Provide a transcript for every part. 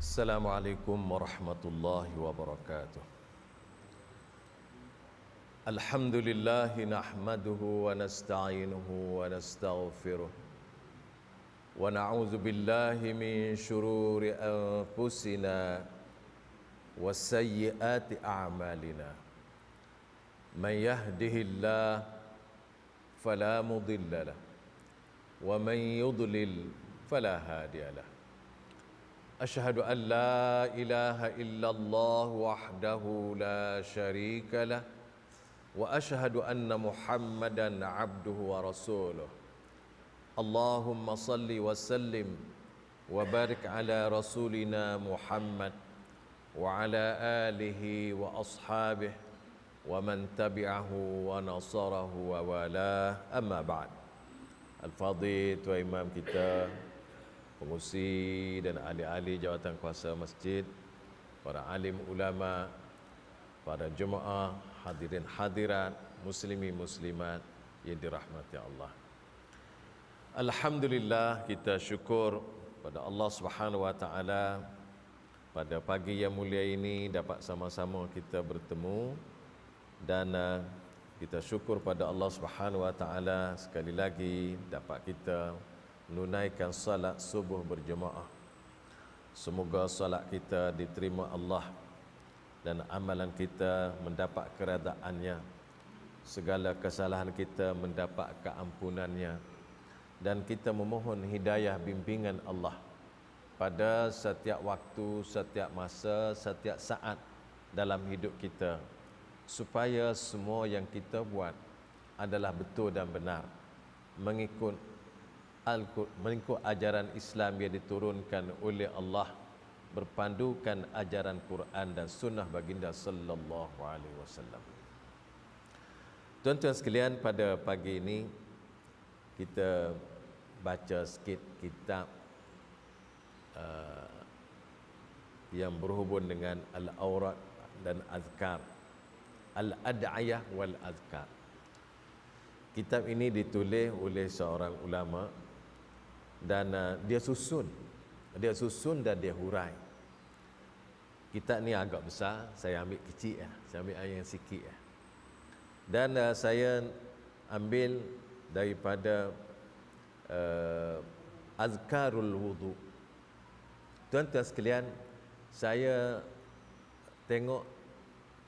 Assalamualaikum warahmatullahi wabarakatuh. Alhamdulillah nahmaduhu wa nasta'inuhu wa nastaghfiruh wa na'udzu billahi min shururi anfusina wa sayyiati a'malina. Man yahdihillah fala mudilla lahu wa man yudlil fala hadiya lahu. Asyhadu an la ilaha illallah wahdahu la syarika lah wa asyhadu anna Muhammadan abduhu wa rasuluh. Allahumma salli wa sallim wa barik ala rasulina Muhammad wa ala alihi wa ashabihi wa man tabi'ahu wa nasarahu wa walah. Amma ba'd. Al-Fadhil Tuan Imam kita, pengurusi dan ahli-ahli jawatan kuasa masjid, para alim ulama, para jemaah, hadirin hadirat, muslimi muslimat yang dirahmati Allah. Alhamdulillah, kita syukur pada Allah Subhanahu wa taala pada pagi yang mulia ini dapat sama-sama kita bertemu, dan kita syukur pada Allah Subhanahu wa taala sekali lagi dapat kita menunaikan salat subuh berjemaah. Semoga salat kita diterima Allah dan amalan kita mendapat keredaannya, segala kesalahan kita mendapat keampunannya, dan kita memohon hidayah bimbingan Allah pada setiap waktu, setiap masa, setiap saat dalam hidup kita, supaya semua yang kita buat adalah betul dan benar, mengikut ajaran Islam yang diturunkan oleh Allah, berpandukan ajaran Quran dan sunnah baginda sallallahu alaihi wasallam. Tuan-tuan sekalian, pada pagi ini kita baca sikit kitab yang berhubung dengan al-awrad dan azkar, al-ad'iyah wal azkar. Kitab ini ditulis oleh seorang ulama, dan dia susun dan dia hurai. Kitab ni agak besar, saya ambil kecil saya ambil yang sikit dan saya ambil daripada azkarul wudu. Tuan-tuan sekalian, saya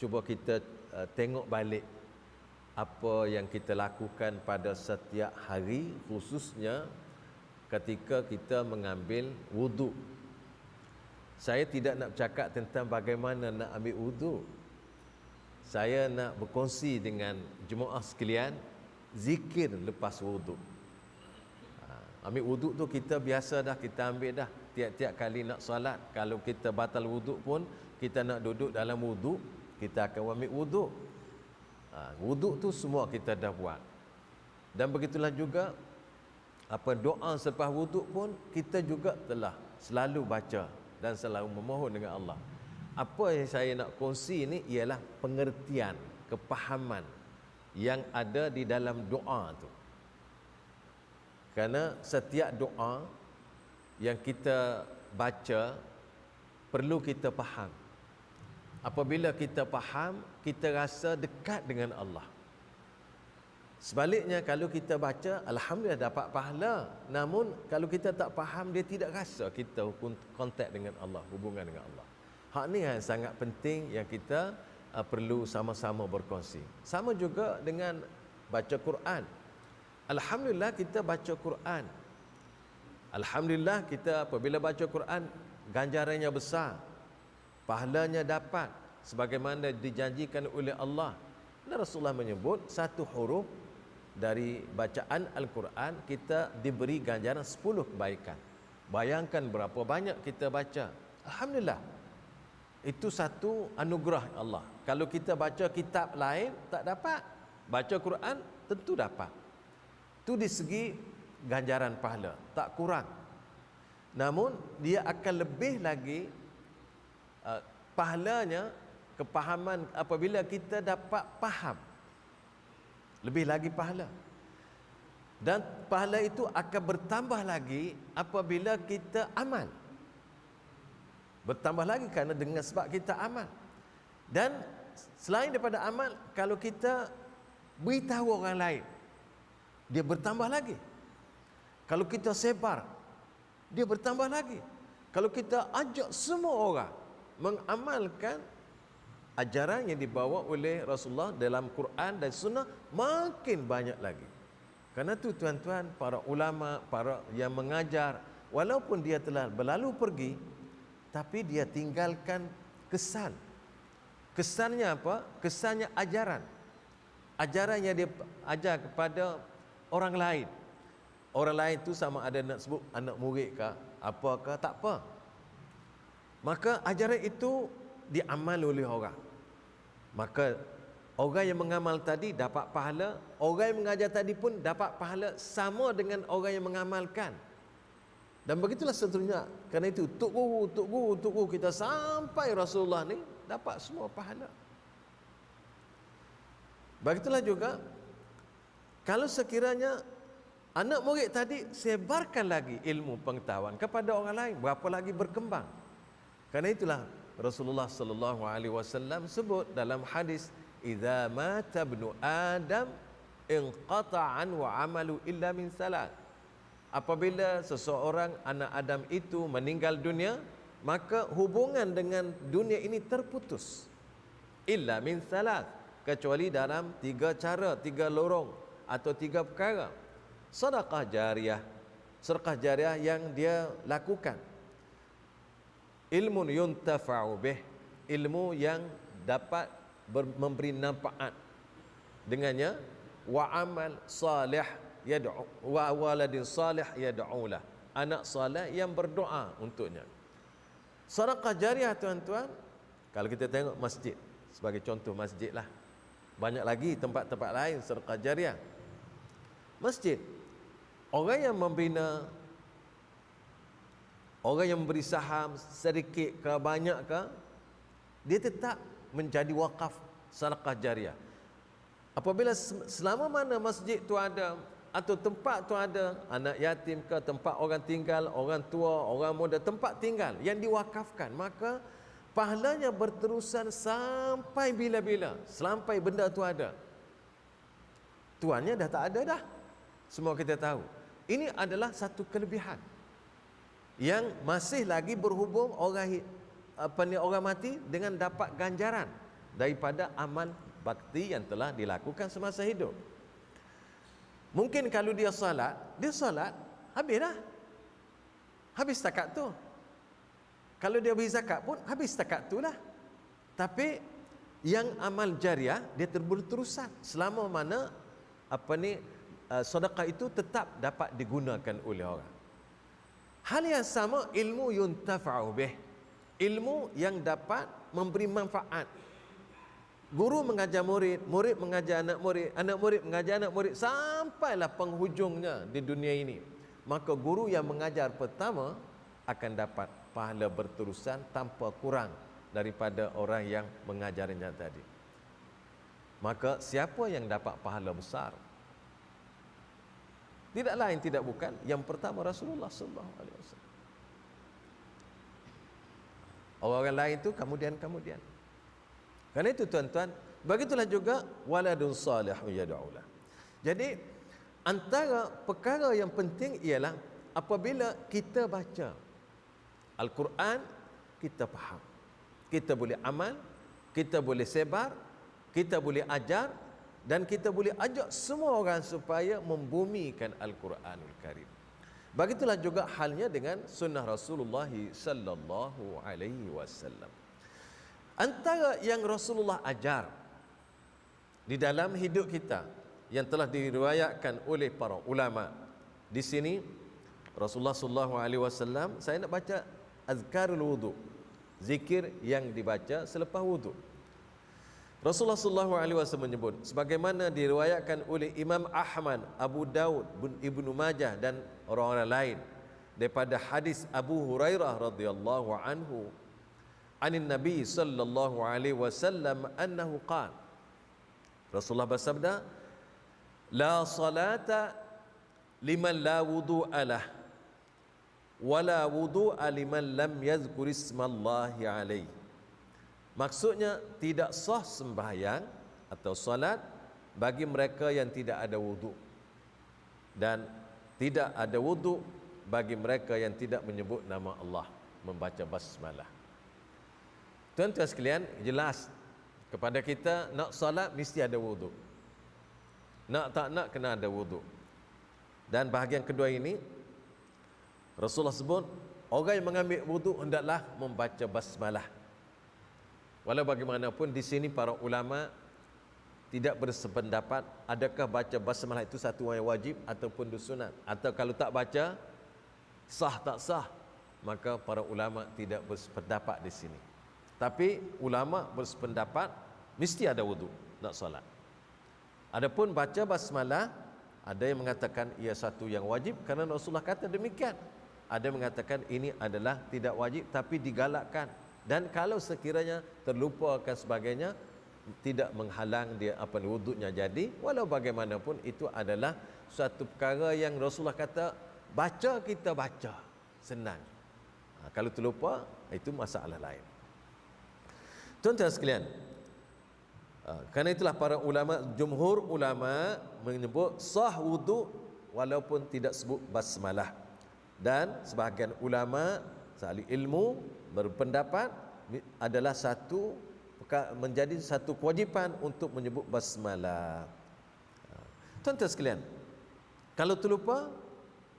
cuba kita tengok balik apa yang kita lakukan pada setiap hari, khususnya ketika kita mengambil wudu. Saya tidak nak bercakap tentang bagaimana nak ambil wudu. Saya nak berkongsi dengan jemaah sekalian zikir lepas wudu. Ambil wudu tu kita biasa dah, kita ambil dah tiap-tiap kali nak solat. Kalau kita batal wudu pun, kita nak duduk dalam wudu, kita akan ambil wudu. Wudu tu semua kita dah buat. Dan begitulah juga apa doa selepas wuduk pun kita juga telah selalu baca dan selalu memohon dengan Allah. Apa yang saya nak kongsi ni ialah pengertian, kepahaman yang ada di dalam doa tu. Kerana setiap doa yang kita baca perlu kita faham. Apabila kita faham, kita rasa dekat dengan Allah. Sebaliknya, kalau kita baca, alhamdulillah dapat pahala. Namun kalau kita tak faham, dia tidak rasa kita kontak dengan Allah, hubungan dengan Allah. Hak ni yang sangat penting yang kita perlu sama-sama berkongsi. Sama juga dengan baca Quran. Alhamdulillah kita baca Quran. Alhamdulillah kita apabila baca Quran, ganjarannya besar, pahalanya dapat sebagaimana dijanjikan oleh Allah. Dan Rasulullah menyebut satu huruf dari bacaan Al-Quran kita diberi ganjaran 10 kebaikan. Bayangkan berapa banyak kita baca. Alhamdulillah, itu satu anugerah Allah. Kalau kita baca kitab lain tak dapat, baca Quran tentu dapat. Itu di segi ganjaran pahala, tak kurang. Namun dia akan lebih lagi pahalanya, kepahaman apabila kita dapat faham, lebih lagi pahala. Dan pahala itu akan bertambah lagi apabila kita amal. Bertambah lagi kerana dengan sebab kita amal. Dan selain daripada amal, kalau kita beritahu orang lain, dia bertambah lagi. Kalau kita sebar, dia bertambah lagi. Kalau kita ajak semua orang mengamalkan ajaran yang dibawa oleh Rasulullah dalam Quran dan Sunnah, makin banyak lagi. Kerana itu tuan-tuan, para ulama, para yang mengajar, walaupun dia telah berlalu pergi, tapi dia tinggalkan kesan. Kesannya apa? Kesannya ajaran. Ajaran yang dia ajar kepada orang lain. Orang lain tu sama ada nak sebut anak murid ke, apakah, tak apa. Maka ajaran itu diamal oleh orang. Maka orang yang mengamal tadi dapat pahala, orang yang mengajar tadi pun dapat pahala sama dengan orang yang mengamalkan. Dan begitulah seterusnya. Kerana itu tuk guru kita sampai Rasulullah ni dapat semua pahala. Begitulah juga kalau sekiranya anak murid tadi sebarkan lagi ilmu pengetahuan kepada orang lain, berapa lagi berkembang. Kerana itulah Rasulullah sallallahu alaihi wasallam sebut dalam hadis, "Idza mata ibnu Adam inqata'a anhu 'amalu illa min salat." Apabila seseorang anak Adam itu meninggal dunia, maka hubungan dengan dunia ini terputus. Illa min salat, kecuali dalam 3 cara, 3 lorong atau 3 perkara. Sedekah jariah, sedekah jariah yang dia lakukan. Ilmu yuntafa'u bih, ilmu yang dapat memberi manfaat dengannya. Wa amal salih yad'u, wa waladin salih yad'ulah, anak salih yang berdoa untuknya. Sedekah jariah tuan-tuan, kalau kita tengok masjid sebagai contoh, masjid lah, banyak lagi tempat-tempat lain sedekah jariah. Masjid, orang yang membina, orang yang memberi saham sedikit ke banyak ke, dia tetap menjadi wakaf sedekah jariah. Apabila selama mana masjid tu ada atau tempat tu ada, anak yatim ke, tempat orang tinggal, orang tua, orang muda, tempat tinggal yang diwakafkan, maka pahalanya berterusan sampai bila-bila, sampai benda tu ada. Tuannya dah tak ada dah. Semua kita tahu. Ini adalah satu kelebihan yang masih lagi berhubung orang orang mati dengan dapat ganjaran daripada amal bakti yang telah dilakukan semasa hidup. Mungkin kalau dia salat, habis dah. Habis setakat tu. Kalau dia beri zakat pun habis setakat tu lah. Tapi yang amal jariah dia berterusan selama mana sedekah itu tetap dapat digunakan oleh orang. Hal yang sama ilmu yuntafa'u bih, ilmu yang dapat memberi manfaat. Guru mengajar murid, murid mengajar anak murid mengajar anak murid, sampailah penghujungnya di dunia ini. Maka guru yang mengajar pertama akan dapat pahala berterusan tanpa kurang daripada orang yang mengajarnya tadi. Maka siapa yang dapat pahala besar? Tidak lain tidak bukan yang pertama Rasulullah sallallahu alaihi wasallam. Orang lain itu kemudian. Karena itu tuan-tuan, begitulah juga waladun salihun yad'ulah. Jadi antara perkara yang penting ialah apabila kita baca Al-Quran, kita faham, kita boleh amal, kita boleh sebar, kita boleh ajar, dan kita boleh ajak semua orang supaya membumikan Al-Quranul Karim. Begitulah juga halnya dengan sunnah Rasulullah sallallahu alaihi wasallam. Antara yang Rasulullah ajar di dalam hidup kita yang telah diriwayatkan oleh para ulama, di sini Rasulullah sallallahu alaihi wasallam, saya nak baca azkarul wudu, zikir yang dibaca selepas wudu. Rasulullah sallallahu alaihi wasallam menyebut sebagaimana diriwayatkan oleh Imam Ahmad, Abu Daud, Ibnu Majah dan orang-orang lain daripada hadis Abu Hurairah radhiyallahu anhu anin Nabi sallallahu alaihi wasallam annahu qala, Rasulullah bersabda, la salata liman la wudu'a lah wala wudu'a liman lam yazkur ismallahi alaih. Maksudnya tidak sah sembahyang atau salat bagi mereka yang tidak ada wuduk, dan tidak ada wuduk bagi mereka yang tidak menyebut nama Allah, membaca basmalah. Tuan-tuan sekalian, jelas kepada kita nak salat mesti ada wuduk. Nak tak nak kena ada wuduk. Dan bahagian kedua ini Rasulullah sebut orang yang mengambil wuduk hendaklah membaca basmalah. Walau bagaimanapun di sini para ulama tidak bersependapat adakah baca basmalah itu satu yang wajib ataupun sunat, atau kalau tak baca sah tak sah. Maka para ulama tidak bersependapat di sini. Tapi ulama bersependapat mesti ada wuduk nak solat. Adapun baca basmalah, ada yang mengatakan ia satu yang wajib kerana Rasulullah kata demikian. Ada yang mengatakan ini adalah tidak wajib tapi digalakkan. Dan kalau sekiranya terlupa dan sebagainya, tidak menghalang dia wuduknya jadi. Walau bagaimanapun itu adalah suatu perkara yang Rasulullah kata baca, kita baca senang. Kalau terlupa itu masalah lain. Tuan-tuan sekalian, kerana itulah para ulama, jumhur ulama menyebut sah wuduk walaupun tidak sebut basmalah. Dan sebahagian ulama ahli ilmu berpendapat adalah menjadi satu kewajipan untuk menyebut basmalah. Tuan-tuan sekalian, kalau terlupa,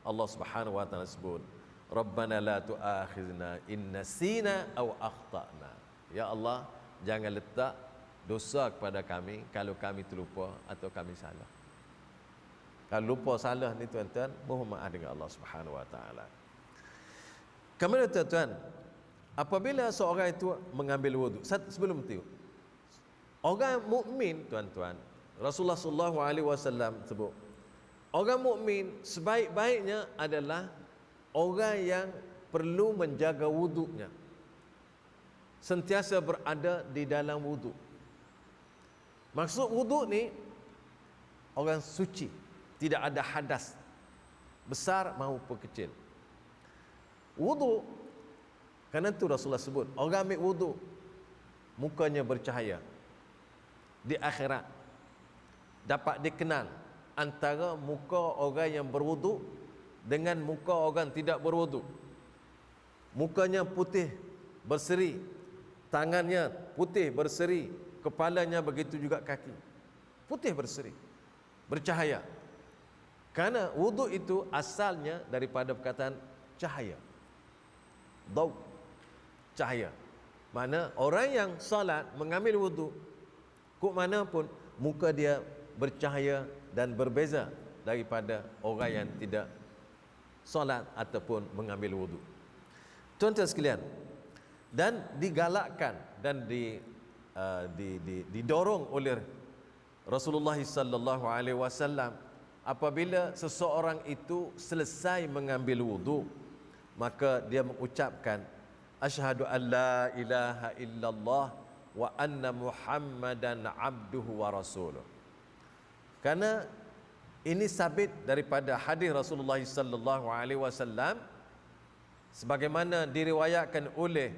Allah Subhanahu wa taala sebut, Rabbana la tu'akhizna in nasina aw akhtana. Ya Allah, jangan letak dosa kepada kami kalau kami terlupa atau kami salah. Kalau lupa salah ni tuan-tuan, mohon maaf dengan Allah Subhanahu wa taala. Kemudian tuan-tuan, apabila seorang itu mengambil wuduk, sebelum itu, orang mukmin tuan-tuan, Rasulullah sallallahu alaihi wasallam sebut, orang mukmin sebaik-baiknya adalah orang yang perlu menjaga wuduknya, sentiasa berada di dalam wuduk. Maksud wuduk ni, orang suci, tidak ada hadas besar maupun kecil. Wuduk, kerana itu Rasulullah sebut orang ambil wuduk mukanya bercahaya. Di akhirat dapat dikenal antara muka orang yang berwuduk dengan muka orang tidak berwuduk. Mukanya putih berseri, tangannya putih berseri, kepalanya begitu juga kaki putih berseri, bercahaya. Karena wuduk itu asalnya daripada perkataan cahaya, daw, cahaya. Mana orang yang salat mengambil wuduk, kok mana pun muka dia bercahaya dan berbeza daripada orang yang tidak salat ataupun mengambil wuduk. Tuan-tuan sekalian, dan digalakkan dan didorong oleh Rasulullah sallallahu alaihi wasallam, apabila seseorang itu selesai mengambil wuduk, maka dia mengucapkan asyhadu an la ilaha illallah wa anna muhammadan abduhu wa rasuluh. Karena ini sabit daripada hadis Rasulullah sallallahu alaihi wasallam sebagaimana diriwayatkan oleh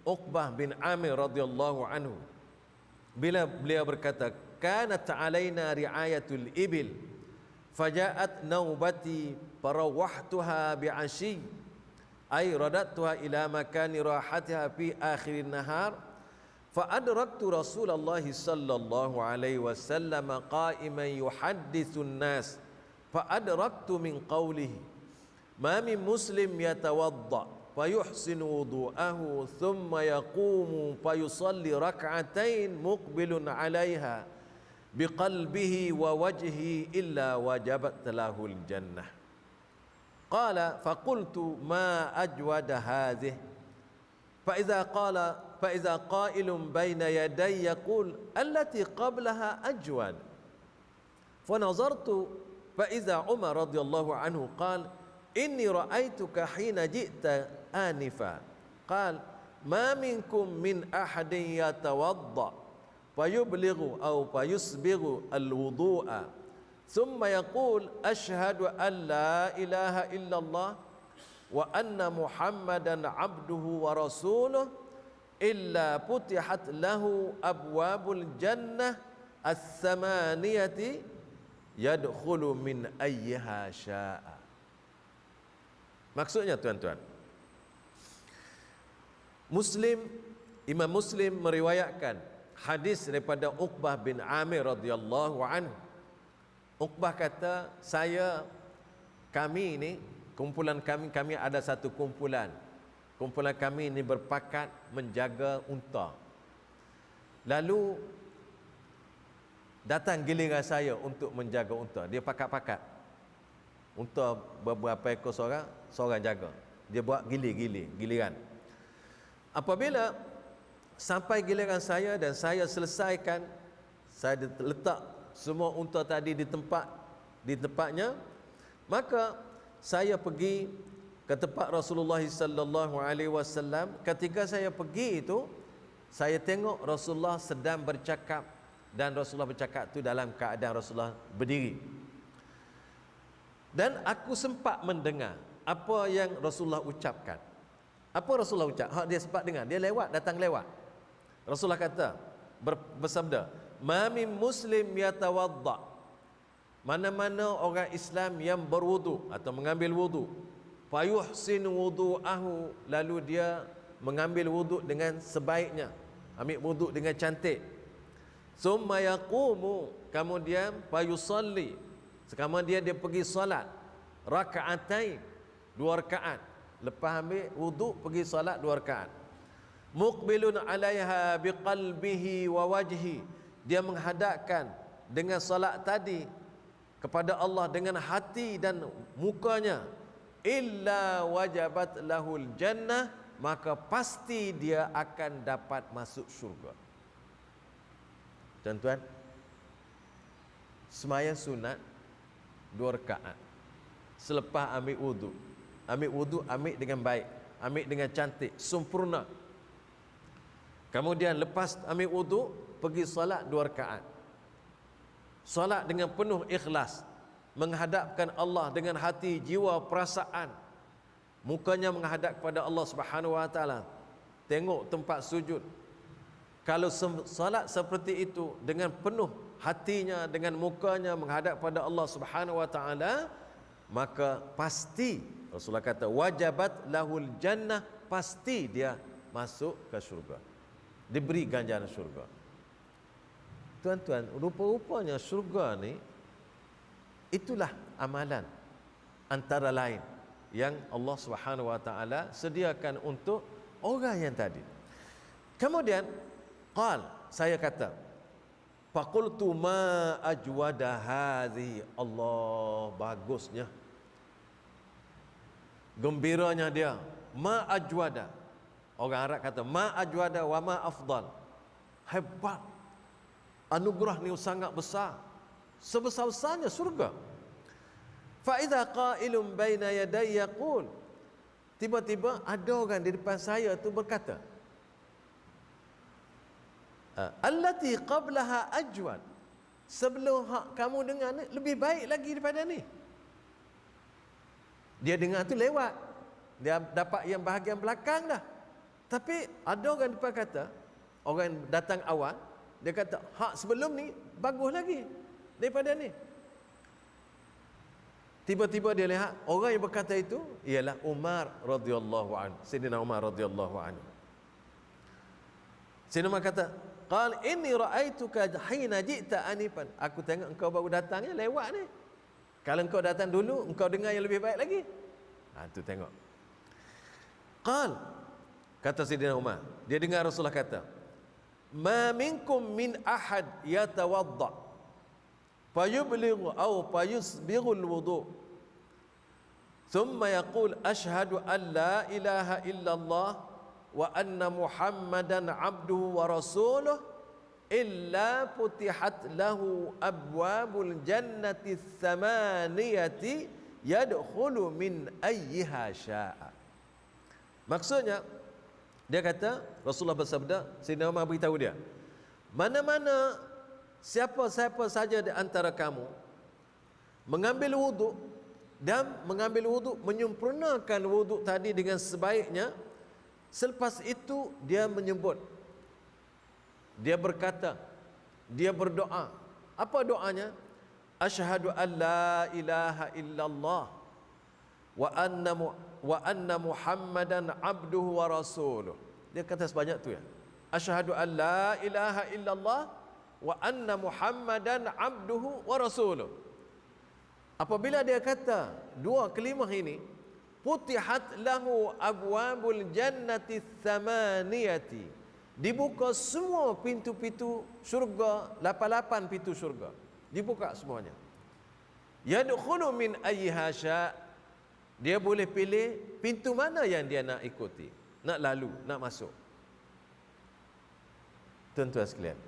Uqbah bin Amir radhiyallahu anhu, bila beliau berkata, kanat alaina riayatul ibil faja'at naubati farawahtuha bi'ashi ay radattuha ila makani rahatiha fi akhirin nahar fa adraktu Rasulullah sallallahu alaihi wasallam qa'iman yuhadditsun nas fa adraktu min qawlihi ma min muslim yatawadda fa yuhsinu wudu'ahu thumma yaqumu fa yusalli rak'atain muqbilun 'alaiha biqalbihi wa wajhihi illa wajabat lahul jannah. Qala faqultu ma ajwada hadhihi fa idza qailun baina yaday yaqul allati qablaha ajwad fa nazartu fa idza Umar radhiyallahu anhu qala inni ra'aituka hina ji'ta anifa qala ma minkum min ahadin yatawadda fayublighu aw fayusbighu alwudu'a thumma yaqul ashhadu an la ilaha illallah wa anna Muhammadan abduhu wa rasuluh illa putihat lahu abwabul jannah as-samaniyati yadkhulu min ayyiha syaa. Maksudnya tuan-tuan, Imam Muslim meriwayatkan hadis daripada Uqbah bin Amir radhiyallahu anhu. Uqbah kata, kami ni, kumpulan kami ada satu kumpulan. Kumpulan kami ini berpakat menjaga unta. Lalu datang giliran saya untuk menjaga unta. Dia pakat-pakat. Unta beberapa ekor seorang jaga. Dia buat giliran. Apabila sampai giliran saya dan saya selesaikan, saya letak semua unta tadi di tempatnya, maka saya pergi ke tempat Rasulullah sallallahu alaihi wasallam. Ketika saya pergi itu, saya tengok Rasulullah sedang bercakap, dan Rasulullah bercakap itu dalam keadaan Rasulullah berdiri. Dan aku sempat mendengar apa yang Rasulullah ucapkan. Apa Rasulullah ucap? Dia sempat dengar. Dia datang lewat. Rasulullah kata, bersabda, "Ma min muslim yatawadda." Mana-mana orang Islam yang berwudu atau mengambil wudu, fayuhsin wudu'ahu, lalu dia mengambil wudu dengan sebaiknya, ambil wudu dengan cantik. Summa yaqumu, kemudian fayusalli, kemudian dia pergi solat raka'atain, 2 rakaat. Lepas ambil wudu pergi solat 2 rakaat. Muqbilun 'alaiha biqalbihi wa wajhi, dia menghadapkan dengan solat tadi kepada Allah dengan hati dan mukanya. Illa wajabat lahul jannah, maka pasti dia akan dapat masuk syurga. Tuan-tuan, sembahyang sunat 2 rakaat. Selepas ambil wudu, ambil dengan baik, ambil dengan cantik, sempurna. Kemudian lepas ambil wudu, pergi solat 2 rakaat. Solat dengan penuh ikhlas, menghadapkan Allah dengan hati, jiwa, perasaan. Mukanya menghadap kepada Allah Subhanahu wa taala. Tengok tempat sujud. Kalau solat seperti itu dengan penuh hatinya, dengan mukanya menghadap pada Allah Subhanahu wa taala, maka pasti Rasulullah kata wajabat lahul jannah, pasti dia masuk ke syurga, diberi ganjaran syurga. Tuan-tuan, rupa-rupanya syurga ni itulah amalan antara lain yang Allah Subhanahu wa taala sediakan untuk orang yang tadi. Kemudian saya kata, faqultu ma ajwada hadhihi, Allah, bagusnya, gembiranya dia, ma ajwada. Orang Arab kata ma ajwada wa ma afdal, hebat, anugerah ni sangat besar, sebesar-besarnya surga. Fa idza qailun baina yaday yaqul, tiba-tiba ada orang di depan saya tu berkata, allati qablaha ajwad, sebelum kamu dengar ni lebih baik lagi daripada ni. Dia dengar tu lewat, dia dapat yang bahagian belakang dah. Tapi ada orang depan kata, orang yang datang awal, dia kata hak sebelum ni bagus lagi daripada ni. Tiba-tiba dia lihat orang yang berkata itu ialah Umar radhiyallahu anhu, Sayyidina Umar radhiyallahu anhu. Sayyidina Umar kata, qal inni ra'aituka hina ji'ta anifan, aku tengok engkau baru datangnya lewat ni. Kalau engkau datang dulu, engkau dengar yang lebih baik lagi. Tu tengok. Qal, kata Sayyidina Umar, dia dengar Rasulullah kata, ma minkum min ahad yatawadda fayublighu aw fayusbighul wudu thumma yaqul ashhadu an la ilaha illallah wa anna Muhammadan abduhu wa rasuluh illa putihat lahu abwabul jannati tsamaniyati yadkhulu min ayyiha syaa. Maksudnya dia kata, Rasulullah bersabda, Sayyidina Umar beritahu dia, mana-mana siapa-siapa saja di antara kamu mengambil wudu dan mengambil wuduk, menyempurnakan wuduk tadi dengan sebaiknya. Selepas itu dia menyebut, dia berkata, dia berdoa. Apa doanya? Asyhadu an la ilaha illallah wa anna Muhammadan abduhu wa rasuluh. Dia kata sebanyak tu ya. Asyhadu an la ilaha illallah wa anna Muhammadan abduhu wa rasuluh. Apabila dia kata dua kalimah ini, futihat lahu abwabul jannati tsamaniyati, dibuka semua pintu-pintu syurga, 88 pintu syurga dibuka semuanya. Yadkhulu min ayyiha sya', dia boleh pilih pintu mana yang dia nak ikuti, nak lalu, nak masuk. Tuan-tuan sekalian,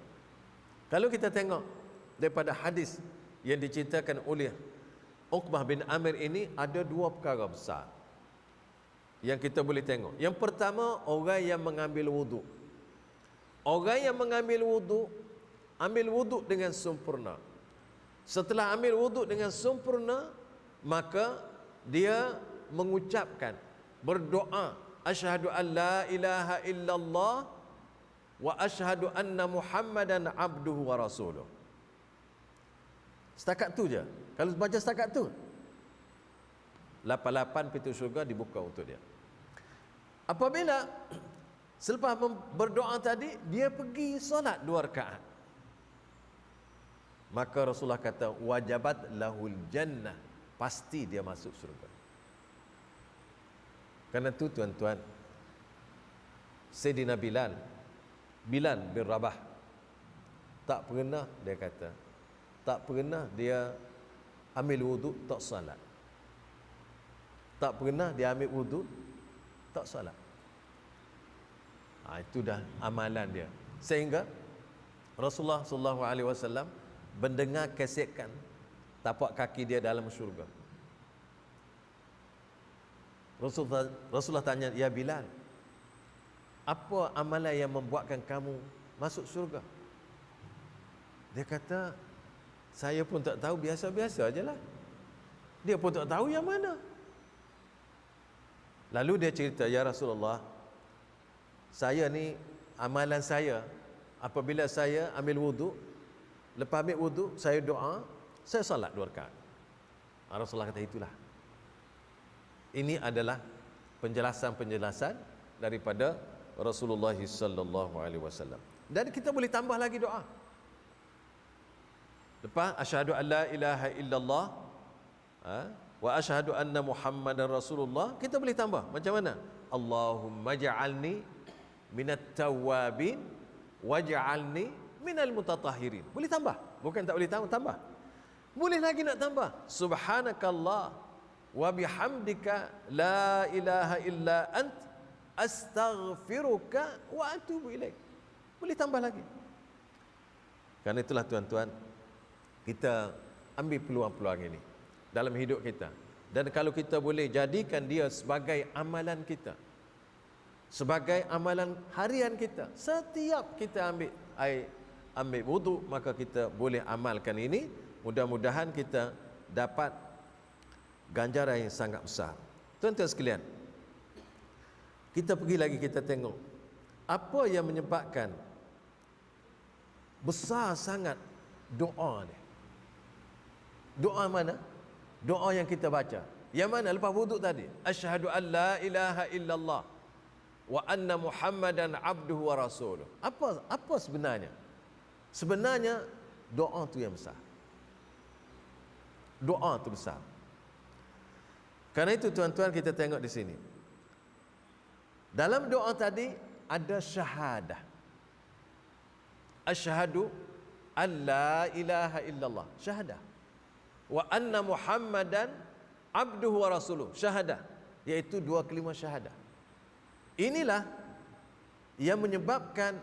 kalau kita tengok daripada hadis yang diceritakan oleh Uqbah bin Amir ini, ada dua perkara besar yang kita boleh tengok. Yang pertama, orang yang mengambil wuduk. Orang yang mengambil wuduk, ambil wuduk dengan sempurna. Setelah ambil wuduk dengan sempurna, maka dia mengucapkan, berdoa, asyhadu an la ilaha illallah wa asyhadu anna Muhammadan abduhu wa rasuluh. Setakat tu je. Kalau baca setakat tu, 88 pintu syurga dibuka untuk dia. Apabila selepas berdoa tadi, dia pergi solat 2 rakaat, maka Rasulullah kata wajabat lahul jannah, pasti dia masuk surga. Karena itu tuan-tuan, Sayyidina Bilal bin Rabah, tak pernah dia kata, tak pernah dia ambil wuduk tak salat. Tak pernah dia ambil wuduk tak salat. Itu dah amalan dia. Sehingga Rasulullah SAW mendengar kesetkan tapak kaki dia dalam syurga. Rasulullah tanya, ya Bilal, apa amalan yang membuatkan kamu masuk syurga? Dia kata, saya pun tak tahu, biasa-biasa ajalah. Dia pun tak tahu yang mana. Lalu dia cerita, ya Rasulullah, saya ni, amalan saya, apabila saya ambil wuduk, lepas ambil wuduk, saya doa, saya salat 2 rakaat. Rasulullah kata, itulah. Ini adalah penjelasan-penjelasan daripada Rasulullah sallallahu alaihi wasallam. Dan kita boleh tambah lagi doa. Lepas asyhadu an la ilaha illallah wa asyhadu anna Muhammadan Rasulullah, kita boleh tambah macam mana? Allahumma ja'alni minat tawwabin waj'alni minal mutatahhirin. Boleh tambah, bukan tak boleh tambah. Boleh lagi nak tambah, subhanakallah wa bihamdika la ilaha illa ant astaghfiruka wa atubu ilaik. Boleh tambah lagi. Karena itulah tuan-tuan, kita ambil peluang-peluang ini dalam hidup kita. Dan kalau kita boleh jadikan dia sebagai amalan kita, sebagai amalan harian kita, setiap kita ambil wuduk, maka kita boleh amalkan ini. Mudah-mudahan kita dapat ganjaran yang sangat besar. Tuan-tuan sekalian, kita pergi lagi, kita tengok apa yang menyebabkan besar sangat doa ni. Doa mana? Doa yang kita baca. Yang mana lepas wuduk tadi? Asyhadu an la ilaha illallah wa anna Muhammadan abduhu wa rasuluh. Apa sebenarnya? Sebenarnya doa tu yang besar. Doa tu besar. Karena itu tuan-tuan, kita tengok di sini. Dalam doa tadi ada syahadah. Asyhadu an la ilaha illallah, syahadah. Wa anna Muhammadan abduhu wa rasuluh, syahadah, iaitu 2 kalimah syahadah. Inilah yang menyebabkan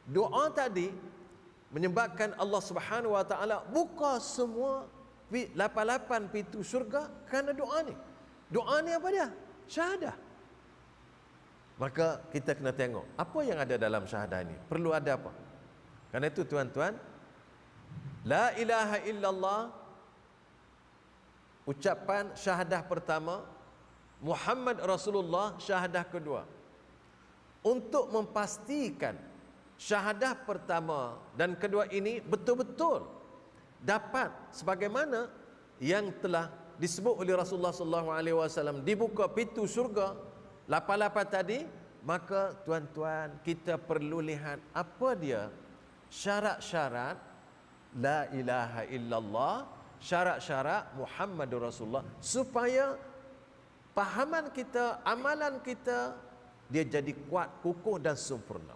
doa tadi, menyebabkan Allah Subhanahu wa taala buka semua 88 pintu syurga kerana doa ni. Doa ni apa dia? Syahadah. Maka kita kena tengok apa yang ada dalam syahadah ini. Perlu ada apa? Karena itu tuan-tuan, la ilaha illallah ucapan syahadah pertama, Muhammad Rasulullah syahadah kedua. Untuk memastikan syahadah pertama dan kedua ini betul-betul dapat sebagaimana yang telah disebut oleh Rasulullah SAW, dibuka pintu syurga 88 tadi, maka tuan-tuan kita perlu lihat apa dia syarat-syarat la ilaha illallah, syarat-syarat Muhammadur Rasulullah, supaya pahaman kita, amalan kita dia jadi kuat, kukuh dan sempurna.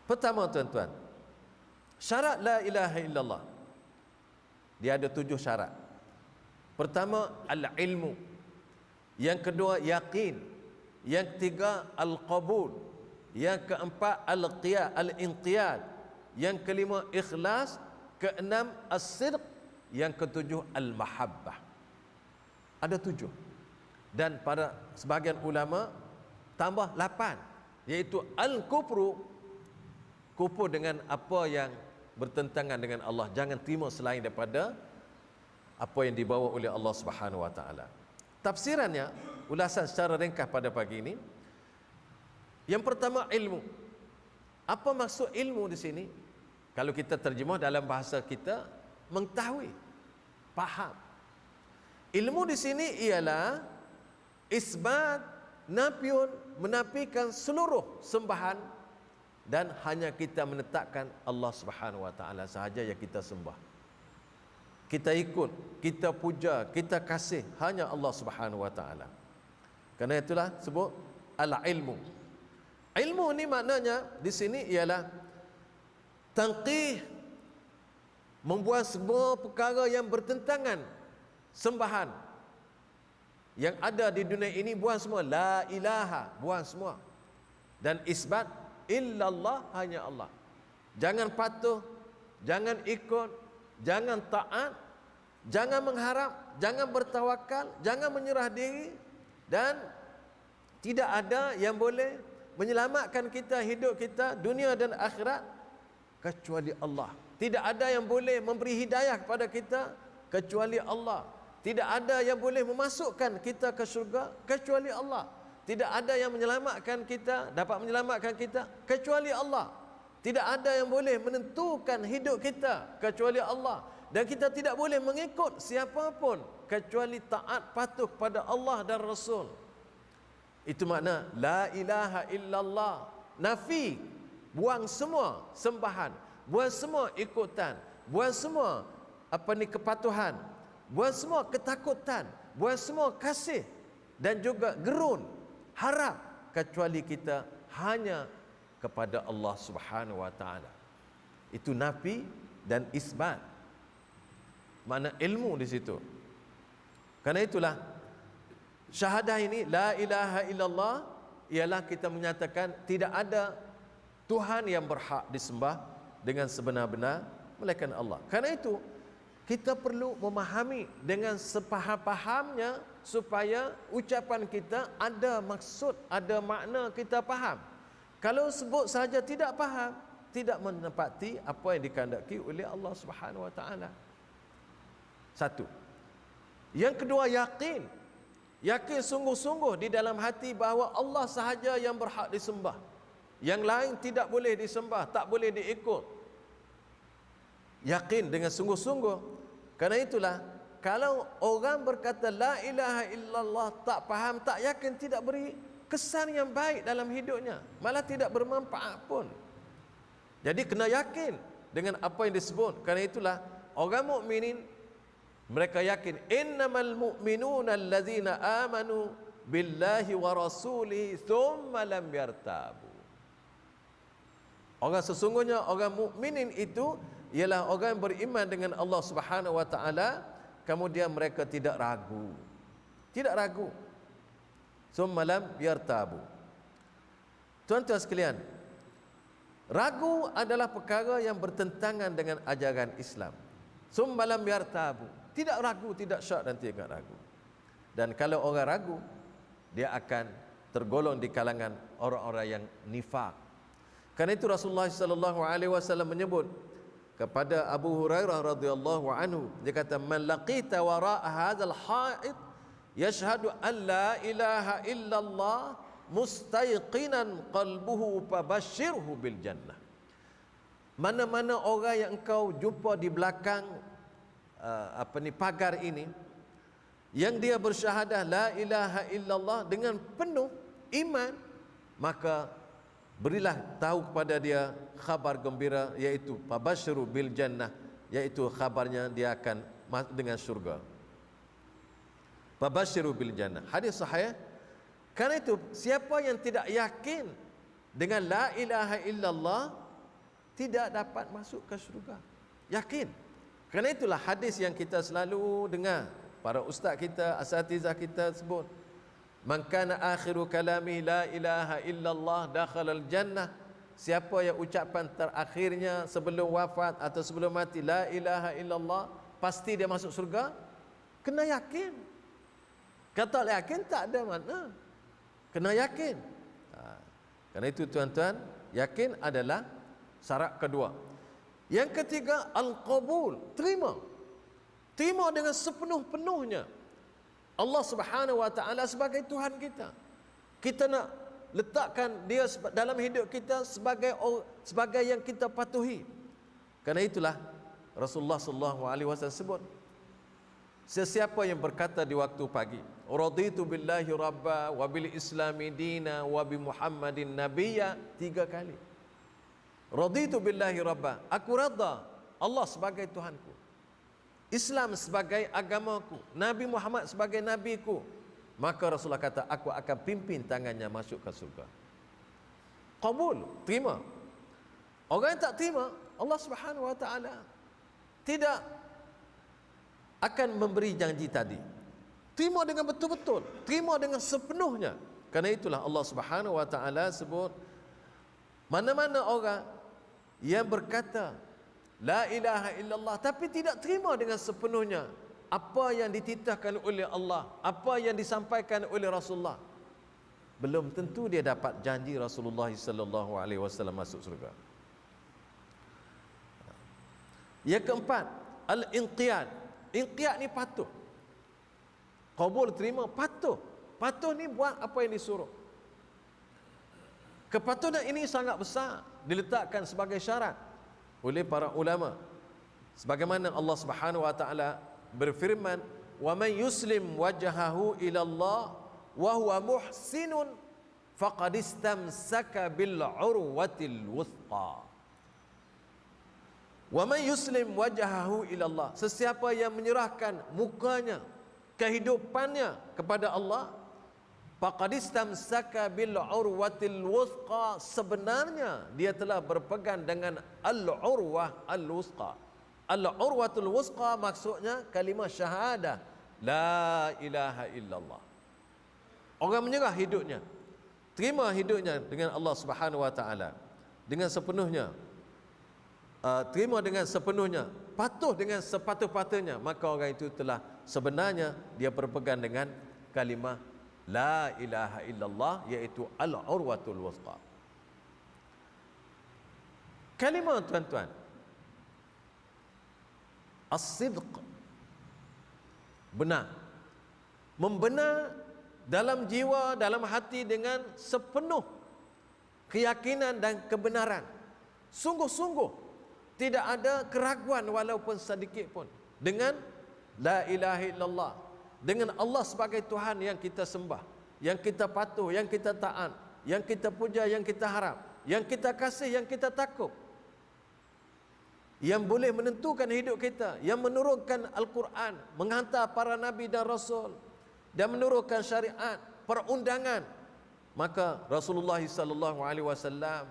Pertama tuan-tuan, syarat la ilaha illallah dia ada 7 syarat. Pertama al-ilmu, yang kedua yaqin, yang ketiga al-qabul, yang keempat al-inqiyad, yang kelima ikhlas, keenam as-sidq, yang ketujuh al-mahabbah. Ada 7. Dan pada sebahagian ulama tambah 8, iaitu al-kufru, kufur dengan apa yang bertentangan dengan Allah, jangan terima selain daripada apa yang dibawa oleh Allah Subhanahu wa taala. Tafsirannya, ulasan secara ringkas pada pagi ini. Yang pertama ilmu. Apa maksud ilmu di sini? Kalau kita terjemah dalam bahasa kita, mengetahui, faham. Ilmu di sini ialah isbat, nafiun, menafikan seluruh sembahan dan hanya kita menetapkan Allah Subhanahu wa taala sahaja yang kita sembah. Kita ikut, kita puja, kita kasih hanya Allah Subhanahu wa taala. Karena itulah sebut al-ilmu. Ilmu ni maknanya di sini ialah tanqih, membuat semua perkara yang bertentangan sembahan yang ada di dunia ini, buang semua. La ilaha, buang semua. Dan isbat illallah, hanya Allah. Jangan patuh, jangan ikut, jangan taat, jangan mengharap, jangan bertawakal, jangan menyerah diri, dan tidak ada yang boleh menyelamatkan kita, hidup kita, dunia dan akhirat kecuali Allah. Tidak ada yang boleh memberi hidayah kepada kita kecuali Allah. Tidak ada yang boleh memasukkan kita ke syurga kecuali Allah. Tidak ada yang menyelamatkan kita, dapat menyelamatkan kita kecuali Allah. Tidak ada yang boleh menentukan hidup kita kecuali Allah. Dan kita tidak boleh mengikut siapapun kecuali taat patuh kepada Allah dan Rasul. Itu makna la ilaha illallah. Nafi, buang semua sembahan, buang semua ikutan, buang semua kepatuhan, buang semua ketakutan, buang semua kasih dan juga gerun, harap, kecuali kita hanya kepada Allah Subhanahu wa taala. Itu nafi dan isbat. Makna ilmu di situ. Karena itulah syahadah ini, la ilaha illallah, ialah kita menyatakan tidak ada Tuhan yang berhak disembah dengan sebenar-benar melainkan Allah. Karena itu kita perlu memahami dengan sepaham-pahamnya supaya ucapan kita ada maksud, ada makna, kita faham. Kalau sebut saja tidak faham, tidak menepati apa yang dikehendaki oleh Allah Subhanahu wa taala. Satu. Yang kedua yakin. Yakin sungguh-sungguh di dalam hati bahawa Allah sahaja yang berhak disembah. Yang lain tidak boleh disembah, tak boleh diikut. Yakin dengan sungguh-sungguh. Karena itulah kalau orang berkata la ilaha illallah tak faham, tak yakin, tidak beri kesan yang baik dalam hidupnya, malah tidak bermanfaat pun. Jadi kena yakin dengan apa yang disebut. Karena itulah orang mukminin mereka yakin innamal mu'minuna allazina amanu billahi wa rasulihi thumma lam yartabu. Orang sesungguhnya orang mukminin itu ialah orang yang beriman dengan Allah Subhanahu wa taala, kemudian mereka tidak ragu. Tidak ragu. Thumma lam yartabu. Tuan-tuan sekalian, ragu adalah perkara yang bertentangan dengan ajaran Islam. Thumma lam yartabu. Tidak ragu, tidak syak dan tidak ragu. Dan kalau orang ragu, dia akan tergolong di kalangan orang-orang yang nifak. Karena itu Rasulullah sallallahu alaihi wasallam menyebut, kepada Abu Hurairah radhiyallahu anhu, dia kata, man laqita wara'a hadzal ha'id yashhadu an la ilaha illallah mustayqinan qalbuhu fabashshirhu bil jannah. Mana-mana orang yang engkau jumpa di belakang pagar ini, yang dia bersyahadah la ilaha illallah dengan penuh iman, maka berilah tahu kepada dia khabar gembira, iaitu fabashshiru bil jannah, iaitu khabarnya dia akan masuk dengan syurga. Fabashshiru bil jannah. Hadis sahih. Karena itu siapa yang tidak yakin dengan la ilaha illallah tidak dapat masuk ke syurga. Yakin. Karena itulah hadis yang kita selalu dengar para ustaz kita, asatizah kita sebut, man kana akhiru kalami la ilaha illallah dakhalal jannah. Siapa yang ucapan terakhirnya sebelum wafat atau sebelum mati la ilaha illallah, pasti dia masuk surga. Kena yakin. Kata yakin tak ada makna. Kena yakin. Karena itu tuan-tuan, yakin adalah syarat kedua. Yang ketiga, al-qabul, terima. Terima dengan sepenuh-penuhnya Allah Subhanahu wa taala sebagai Tuhan kita. Kita nak letakkan dia dalam hidup kita sebagai yang kita patuhi. Karena itulah Rasulullah sallallahu alaihi wasallam sebut, sesiapa yang berkata di waktu pagi, raditu billahi rabba wa bil islami dina wa bi muhammadin nabiyya, 3 kali. Raditu billahi rabba, aku rada Allah sebagai Tuhanku, Islam sebagai agamaku, Nabi Muhammad sebagai nabiku, maka Rasulullah kata, aku akan pimpin tangannya masuk ke surga. Qabul, terima. Orang yang tak terima, Allah Subhanahu wa taala tidak akan memberi janji tadi. Terima dengan betul-betul, terima dengan sepenuhnya. Karena itulah Allah Subhanahu wa taala sebut, mana-mana orang yang berkata la ilaha illallah tapi tidak terima dengan sepenuhnya apa yang dititahkan oleh Allah, apa yang disampaikan oleh Rasulullah, belum tentu dia dapat janji Rasulullah sallallahu alaihi wasallam masuk surga. Yang keempat, al-inqiyad. Inqiyad ni patuh. Qabul, terima, patuh. Patuh ni buat apa yang disuruh. Kepatuhan ini sangat besar, diletakkan sebagai syarat oleh para ulama. Sebagaimana Allah Subhanahu wa taala berfirman, "Wa man yuslim wajhahu ila Allah wa huwa muhsinun faqad istamsaka bil urwatil wuthqa." Wa man yuslim wajhahu ila Allah, sesiapa yang menyerahkan mukanya, kehidupannya kepada Allah, faqad istamsaka bil urwatil wuthqa, sebenarnya dia telah berpegang dengan al-urwah al-wuthqa. Al-urwatul wuthqa maksudnya kalimah syahadah la ilaha illallah. Orang menyerah hidupnya, terima hidupnya dengan Allah Subhanahu wa taala dengan sepenuhnya, terima dengan sepenuhnya, patuh dengan sepatut-patutnya, maka orang itu telah sebenarnya dia berpegang dengan kalimah la ilaha illallah, iaitu al-urwatul wuthqa. Kalimah tuan-tuan, as-sidq, benar, membenar dalam jiwa, dalam hati dengan sepenuh keyakinan dan kebenaran, sungguh-sungguh, tidak ada keraguan walaupun sedikit pun dengan la ilaha illallah, dengan Allah sebagai Tuhan yang kita sembah, yang kita patuh, yang kita taat, yang kita puja, yang kita harap, yang kita kasih, yang kita takut, yang boleh menentukan hidup kita, yang menurunkan Al-Quran, menghantar para Nabi dan Rasul, dan menurunkan syariat, perundangan. Maka Rasulullah sallallahu alaihi wasallam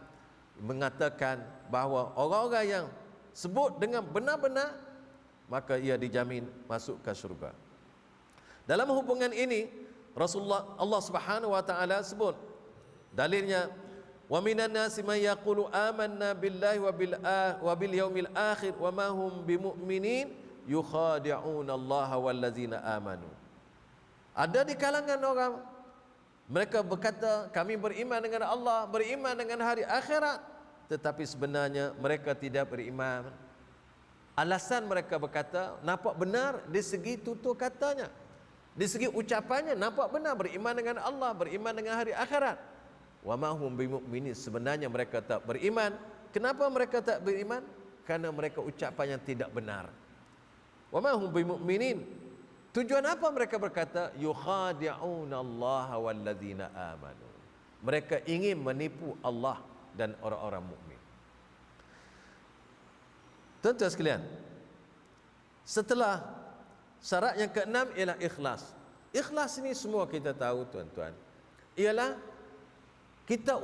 mengatakan bahawa orang-orang yang sebut dengan benar-benar, maka ia dijamin masuk ke syurga. Dalam hubungan ini, Rasulullah, Allah Subhanahu wa taala sebut dalilnya, wa minan nasi man yaqulu amanna billahi wa bil yaumil akhir wa ma hum bimu'minin yukhadi'una Allah wal ladzina amanu. Ada di kalangan orang, mereka berkata kami beriman dengan Allah, beriman dengan hari akhirat, tetapi sebenarnya mereka tidak beriman Alasan mereka berkata nampak benar di segi tutur katanya, di segi ucapannya nampak benar, beriman dengan Allah, beriman dengan hari akhirat. Wa ma hum bimu'minin, sebenarnya mereka tak beriman. Kenapa mereka tak beriman? Karena mereka ucapan yang tidak benar. Wa ma hum bimu'minin. Tujuan apa mereka berkata yukhadi'una Allah walladzina amanu? Mereka ingin menipu Allah dan orang-orang mukmin. Tuan-tuan sekalian, setelah syarat yang keenam ialah ikhlas. Ikhlas ini semua kita tahu tuan-tuan, ialah kita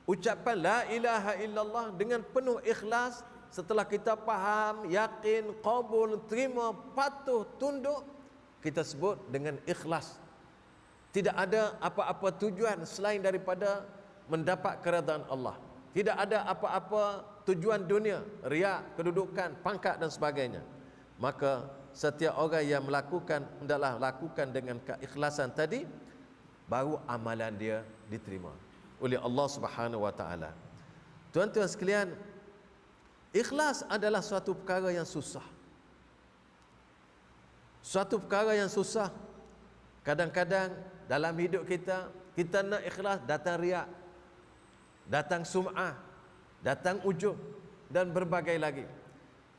ucapan la ilaha illallah dengan penuh ikhlas. Setelah kita faham, yakin, qabul, terima, patuh, tunduk, kita sebut dengan ikhlas. Tidak ada apa-apa tujuan selain daripada mendapat keredaan Allah. Tidak ada apa-apa tujuan dunia, riak, kedudukan, pangkat dan sebagainya. Maka setiap orang yang melakukan, hendaklah lakukan dengan keikhlasan tadi, baru amalan dia diterima oleh Allah Subhanahu wa taala. Tuan-tuan sekalian, ikhlas adalah suatu perkara yang susah. Suatu perkara yang susah. Kadang-kadang dalam hidup kita nak ikhlas, datang riak, datang sum'ah, datang ujub dan berbagai lagi.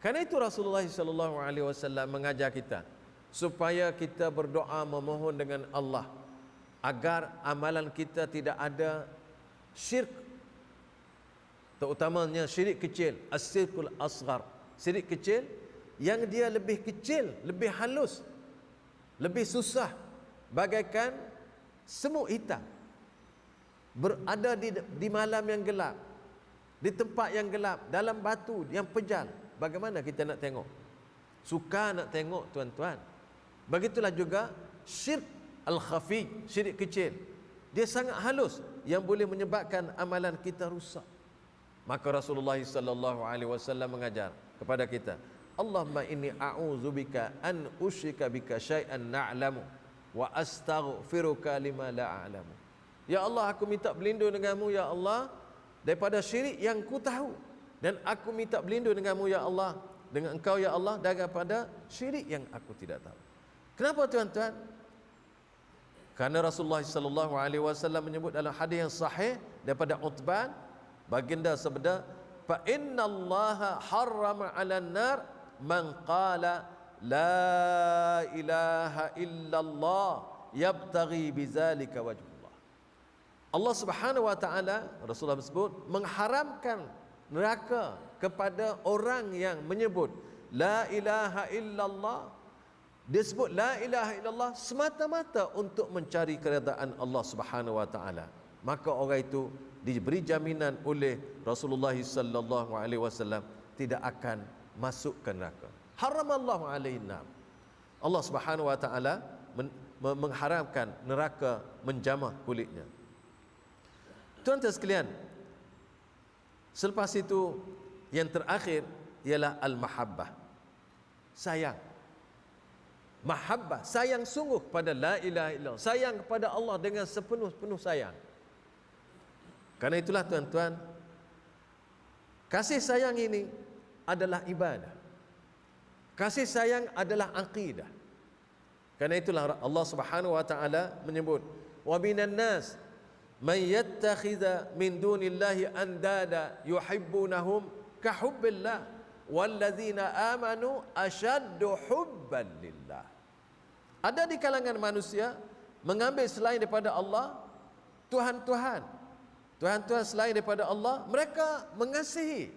Karena itu Rasulullah SAW mengajar kita supaya kita berdoa memohon dengan Allah agar amalan kita tidak ada syirk, terutamanya syirik kecil, as-syirkul asghar, syirik kecil yang dia lebih kecil, lebih halus, lebih susah, bagaikan semut hitam berada di malam yang gelap, di tempat yang gelap, dalam batu yang pejal. Bagaimana kita nak tengok? Suka nak tengok tuan-tuan. Begitulah juga syirik al-khafi, syirik kecil. Dia sangat halus yang boleh menyebabkan amalan kita rusak. Maka Rasulullah SAW mengajar kepada kita, Allahumma inni a'udzubika an usyrika bika syai'an na'lamu wa astaghfiruka lima la a'lamu. Ya Allah, aku minta berlindung denganmu ya Allah daripada syirik yang ku tahu, dan aku minta berlindung denganmu ya Allah, dengan engkau ya Allah, daripada syirik yang aku tidak tahu. Kenapa tuan-tuan? Karena Rasulullah SAW menyebut dalam hadis yang sahih daripada Utban, baginda sabda, fa inna Allah harrama 'alan nar man qala la ilaha illallah yabtaghi bizalika wajh. Allah Subhanahu wa taala, Rasulullah sebut, mengharamkan neraka kepada orang yang menyebut la ilaha illallah. Dia sebut la ilaha illallah semata-mata untuk mencari keredaan Allah Subhanahu wa taala. Maka orang itu diberi jaminan oleh Rasulullah sallallahu alaihi wasallam tidak akan masuk ke neraka. Haramallahu alaihi nar. Allah Subhanahu wa taala mengharamkan neraka menjamah kulitnya. Tuan-tuan sekalian, selepas itu yang terakhir ialah al-mahabbah, sayang. Mahabbah, sayang sungguh kepada la ilaha illallah, sayang kepada Allah dengan sepenuh-penuh sayang. Karena itulah tuan-tuan, kasih sayang ini adalah ibadah. Kasih sayang adalah aqidah. Karena itulah Allah Subhanahu wa taala menyebut, wa minan nas man yattakhidha min dunillahi andada yuhibbunahum ka hubbillah walladzina amanu ashaddu hubban lillah. Ada di kalangan manusia mengambil selain daripada Allah Tuhan-Tuhan selain daripada Allah, mereka mengasihi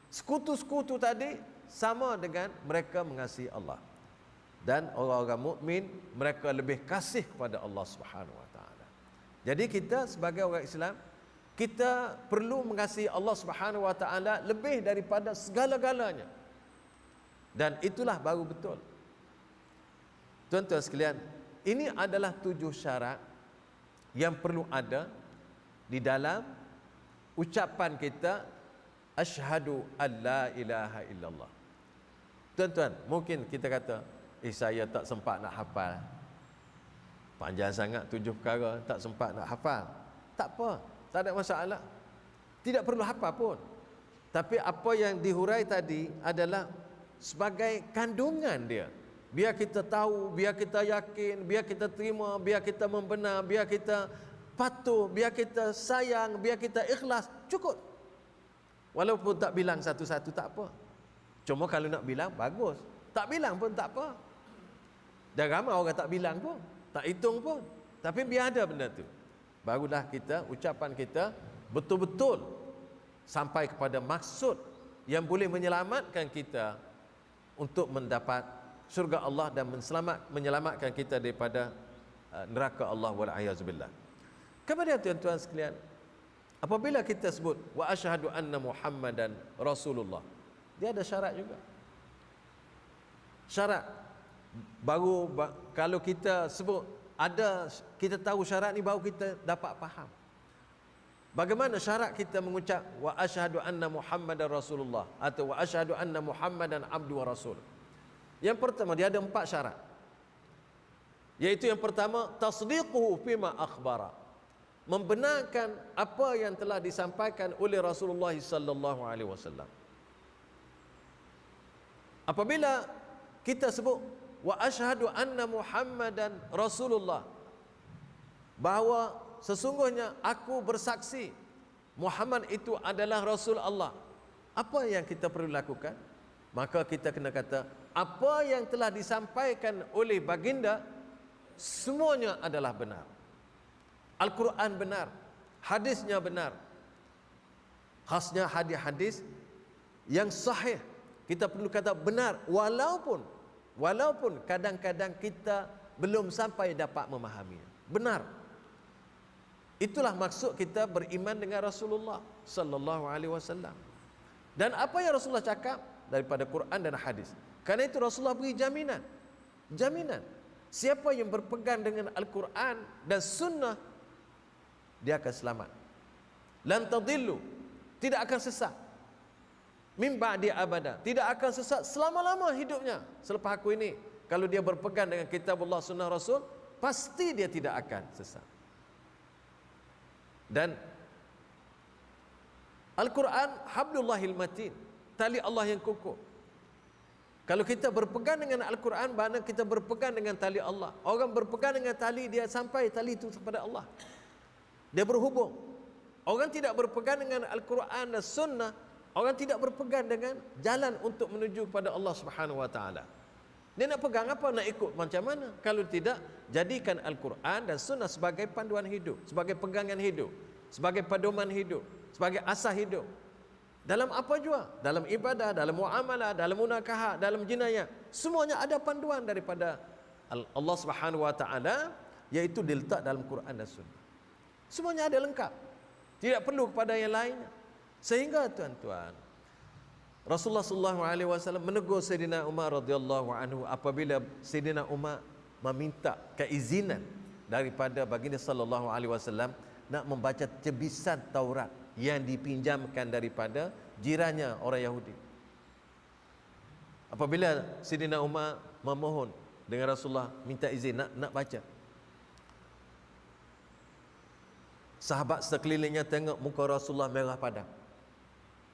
sekutu-sekutu tadi sama dengan mereka mengasihi Allah. Dan orang-orang mukmin mereka lebih kasih kepada Allah Subhanahu wa taala. Jadi kita sebagai orang Islam, kita perlu mengasihi Allah Subhanahu wa taala lebih daripada segala-galanya. Dan itulah baru betul. Tuan-tuan sekalian, ini adalah 7 syarat yang perlu ada di dalam ucapan kita asyhadu alla ilaha illallah. Tuan-tuan, mungkin kita kata, saya tak sempat nak hafal. Panjang sangat 7 perkara, tak sempat nak hafal. Tak apa, tak ada masalah. Tidak perlu hafal pun. Tapi apa yang dihurai tadi adalah sebagai kandungan dia. Biar kita tahu, biar kita yakin, biar kita terima, biar kita membenar, biar kita patuh, biar kita sayang, biar kita ikhlas, cukup. Walaupun tak bilang satu-satu tak apa. Cuma kalau nak bilang, bagus. Tak bilang pun tak apa. Dan ramai orang tak bilang pun, tak hitung pun. Tapi biar ada benda tu. Barulah kita, ucapan kita betul-betul sampai kepada maksud yang boleh menyelamatkan kita untuk mendapat syurga Allah dan menyelamatkan kita daripada neraka Allah wal'ayazubillah. Kemudian tuan-tuan sekalian, apabila kita sebut wa asyhadu anna Muhammadan Rasulullah, dia ada syarat juga. Syarat baru kalau kita sebut ada, kita tahu syarat ni baru kita dapat faham. Bagaimana syarat kita mengucap wa asyhadu anna Muhammadar Rasulullah atau wa asyhadu anna Muhammadan abdu wa rasul? Yang pertama, dia ada 4 syarat. Yaitu yang pertama, tasdiquhu fima akhbara. Membenarkan apa yang telah disampaikan oleh Rasulullah sallallahu alaihi wasallam. Apabila kita sebut wa asyhadu anna Muhammadan Rasulullah, bahawa sesungguhnya aku bersaksi Muhammad itu adalah Rasul Allah, apa yang kita perlu lakukan? Maka kita kena kata apa yang telah disampaikan oleh baginda semuanya adalah benar. Al-Quran benar, hadisnya benar. Khasnya hadis-hadis yang sahih, kita perlu kata benar, walaupun kadang-kadang kita belum sampai dapat memahaminya. Benar. Itulah maksud kita beriman dengan Rasulullah sallallahu alaihi wasallam. Dan apa yang Rasulullah cakap daripada Quran dan hadis. Karena itu Rasulullah beri jaminan. Siapa yang berpegang dengan Al-Quran dan sunnah, dia akan selamat. Lan tadillu, tidak akan sesat. Min ba'di abada, tidak akan sesat selama-lama hidupnya. Selepas aku ini, kalau dia berpegang dengan kitabullah sunnah Rasul, pasti dia tidak akan sesat. Dan Al-Quran hablullahil matin, tali Allah yang kukuh. Kalau kita berpegang dengan Al-Quran, maknanya kita berpegang dengan tali Allah. Orang berpegang dengan tali, dia sampai tali itu kepada Allah, dia berhubung. Orang tidak berpegang dengan Al-Quran dan sunnah, orang tidak berpegang dengan jalan untuk menuju kepada Allah Subhanahu wa taala. Dia nak pegang apa? Nak ikut macam mana? Kalau tidak, jadikan Al-Quran dan sunnah sebagai panduan hidup, sebagai pegangan hidup, sebagai pedoman hidup, sebagai asas hidup. Dalam apa jua, dalam ibadah, dalam muamalah, dalam munakahat, dalam jinayah, semuanya ada panduan daripada Allah Subhanahu wa taala, iaitu diletak dalam Quran dan sunnah. Semuanya ada lengkap. Tidak perlu kepada yang lainnya. Sehingga tuan-tuan, Rasulullah sallallahu alaihi wasallam menegur Sayyidina Umar radhiyallahu anhu apabila Sayyidina Umar meminta keizinan daripada baginda sallallahu alaihi wasallam nak membaca tebisan Taurat yang dipinjamkan daripada jirannya orang Yahudi. Apabila Sayyidina Umar memohon dengan Rasulullah minta izin nak baca, sahabat sekelilingnya tengok muka Rasulullah merah padam.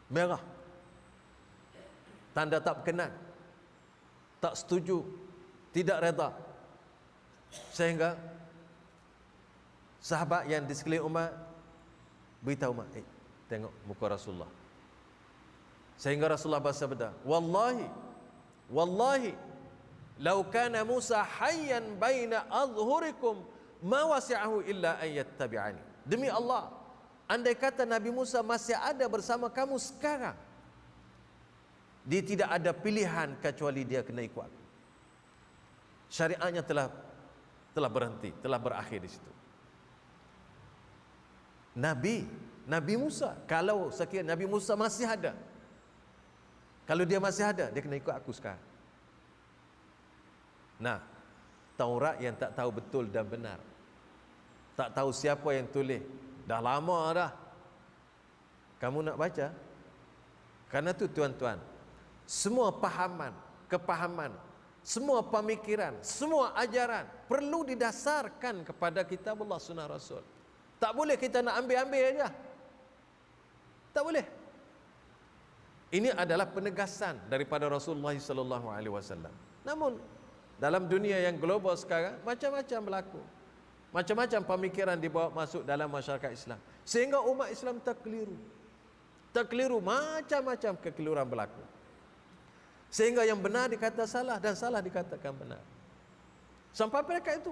Merah. Tanda tak berkenan, tak setuju, tidak reda. Sehingga sahabat yang di sekeliling Umar beritahu Umar, tengok muka Rasulullah. Sehingga Rasulullah bersabda, Wallahi law kana Musa hayyan baina adhhurikum ma wasi'ahu illa an yattabi'ani. Demi Allah, andai kata Nabi Musa masih ada bersama kamu sekarang, dia tidak ada pilihan kecuali dia kena ikut aku. Syariatnya telah berhenti, telah berakhir di situ. Nabi Musa, kalau sekiranya Nabi Musa masih ada, kalau dia masih ada, dia kena ikut aku sekarang. Nah, Taurat yang tak tahu betul dan benar, tak tahu siapa yang tulis, dah lama dah kamu nak baca. Karena tu tuan-tuan, semua kepahaman, semua pemikiran, semua ajaran perlu didasarkan kepada kitabullah sunnah Rasul. Tak boleh kita nak ambil-ambil aja. Tak boleh. Ini adalah penegasan daripada Rasulullah sallallahu alaihi wasallam. Namun dalam dunia yang global sekarang macam-macam berlaku. Macam-macam pemikiran dibawa masuk dalam masyarakat Islam sehingga umat Islam terkeliru. Terkeliru, macam-macam kekeliruan berlaku. Sehingga yang benar dikata salah dan salah dikatakan benar. Sampai mereka itu.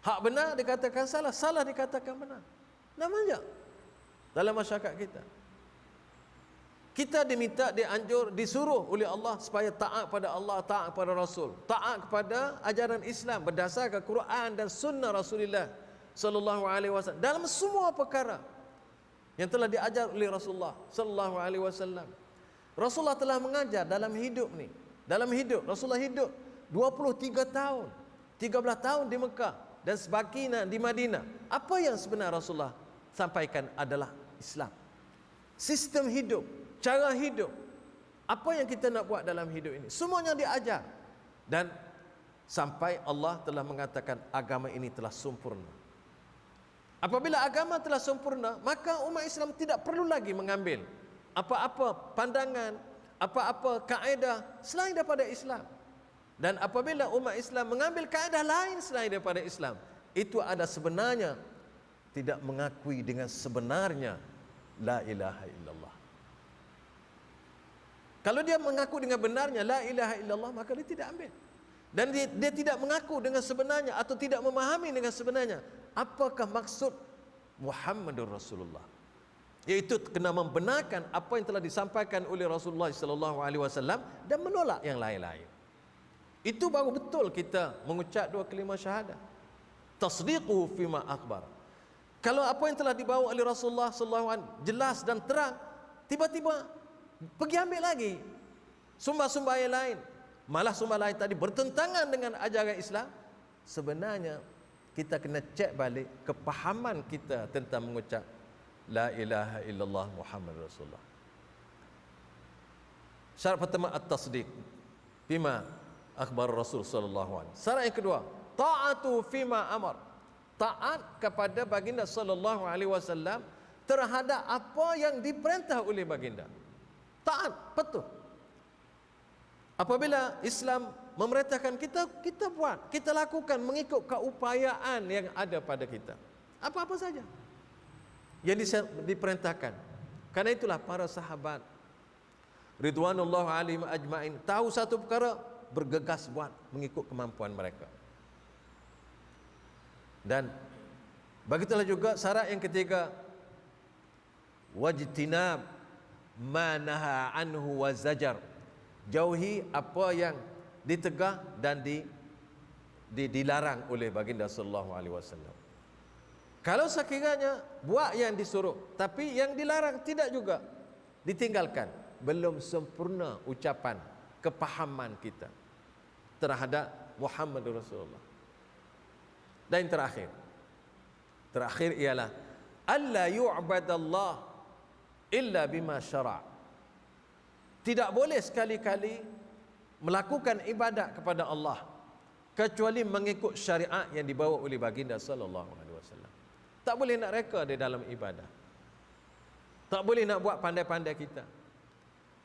Hak benar dikatakan salah, salah dikatakan benar. Namanya dalam masyarakat kita. Kita diminta, dianjur, disuruh oleh Allah supaya taat pada Allah, taat kepada Rasul, taat kepada ajaran Islam berdasarkan Quran dan sunnah Rasulullah sallallahu alaihi wasallam dalam semua perkara yang telah diajar oleh Rasulullah sallallahu alaihi wasallam. Rasulullah telah mengajar dalam hidup ni. Dalam hidup Rasulullah hidup 23 tahun, 13 tahun di Mekah dan sebagian di Madinah. Apa yang sebenar Rasulullah sampaikan adalah Islam. Sistem hidup, cara hidup, apa yang kita nak buat dalam hidup ini, semuanya diajar. Dan sampai Allah telah mengatakan agama ini telah sempurna. Apabila agama telah sempurna, maka umat Islam tidak perlu lagi mengambil apa-apa pandangan, apa-apa kaedah selain daripada Islam. Dan apabila umat Islam mengambil kaedah lain selain daripada Islam, itu ada sebenarnya tidak mengakui dengan sebenarnya la ilaha illallah. Kalau dia mengaku dengan benarnya la ilaha illallah, maka dia tidak ambil. Dan dia tidak mengaku dengan sebenarnya atau tidak memahami dengan sebenarnya apakah maksud Muhammadur Rasulullah, yaitu kena membenarkan apa yang telah disampaikan oleh Rasulullah sallallahu alaihi wasallam dan menolak yang lain-lain. Itu baru betul kita mengucap dua kalimah syahadah. Tasdiquhu fima akhbar. Kalau apa yang telah dibawa oleh Rasulullah sallallahu alaihi wasallam jelas dan terang, tiba-tiba pergi ambil lagi sumber-sumber yang lain, malah sumber lain tadi bertentangan dengan ajaran Islam, sebenarnya kita kena cek balik kepahaman kita tentang mengucap la ilaha illallah Muhammad Rasulullah. Syarat pertama at-tasdiq bima akhbar Rasul sallallahu alaihi wasallam. Syarat yang kedua, ta'atu fima amar. Taat kepada baginda sallallahu alaihi wasallam terhadap apa yang diperintah oleh baginda. Taat betul. Apabila Islam memerintahkan kita, kita buat, kita lakukan mengikut keupayaan yang ada pada kita. Apa-apa saja yang diperintahkan. Karena itulah para sahabat ridwanullah alaihim ajmain tahu satu perkara, bergegas buat mengikut kemampuan mereka. Dan begitulah juga syarat yang ketiga, wajtinab ma naha anhu wa zajar. Jauhi apa yang ditegah dan dilarang oleh baginda sallallahu alaihi wasallam. Kalau sekiranya buat yang disuruh tapi yang dilarang tidak juga ditinggalkan, belum sempurna ucapan kepahaman kita terhadap Muhammadur Rasulullah. Dan yang terakhir ialah alla yu'badallah illa bima syara'. Tidak boleh sekali-kali melakukan ibadat kepada Allah kecuali mengikut syariat yang dibawa oleh baginda sallallahu alaihi wasallam. Tak boleh nak reka di dalam ibadah. Tak boleh nak buat pandai-pandai kita.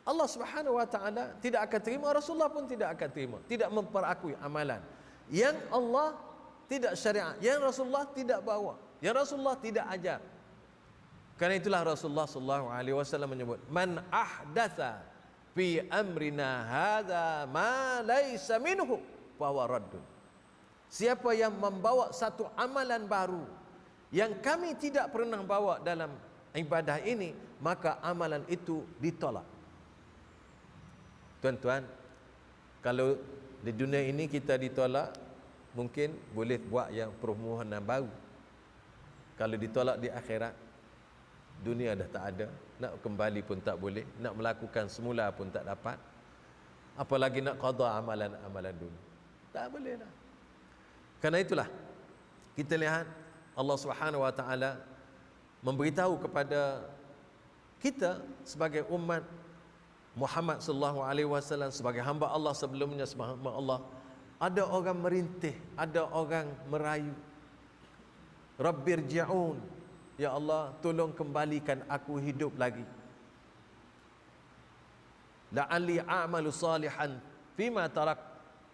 Allah Subhanahu wa taala tidak akan terima, Rasulullah pun tidak akan terima. Tidak memperakui amalan yang Allah tidak syariat, yang Rasulullah tidak bawa, yang Rasulullah tidak ajar. Karena itulah Rasulullah sallallahu alaihi wasallam menyebut, man ahdatsa fi amrina hadza ma laisa minhu fa huwa raddun. Siapa yang membawa satu amalan baru yang kami tidak pernah bawa dalam ibadah ini, maka amalan itu ditolak. Tuan-tuan, kalau di dunia ini kita ditolak, mungkin boleh buat yang permohonan baru. Kalau ditolak di akhirat, dunia dah tak ada, nak kembali pun tak boleh, nak melakukan semula pun tak dapat, apalagi nak qada amalan-amalan dulu, tak boleh dah. Karena itulah kita lihat Allah Subhanahu wa taala memberitahu kepada kita sebagai umat Muhammad sallallahu alaihi wasallam, sebagai hamba Allah sebelumnya, sebagai hamba Allah, ada orang merintih, ada orang merayu, Rabbirji'un, ya Allah, tolong kembalikan aku hidup lagi. la'alli a'malu salihan fima tarak,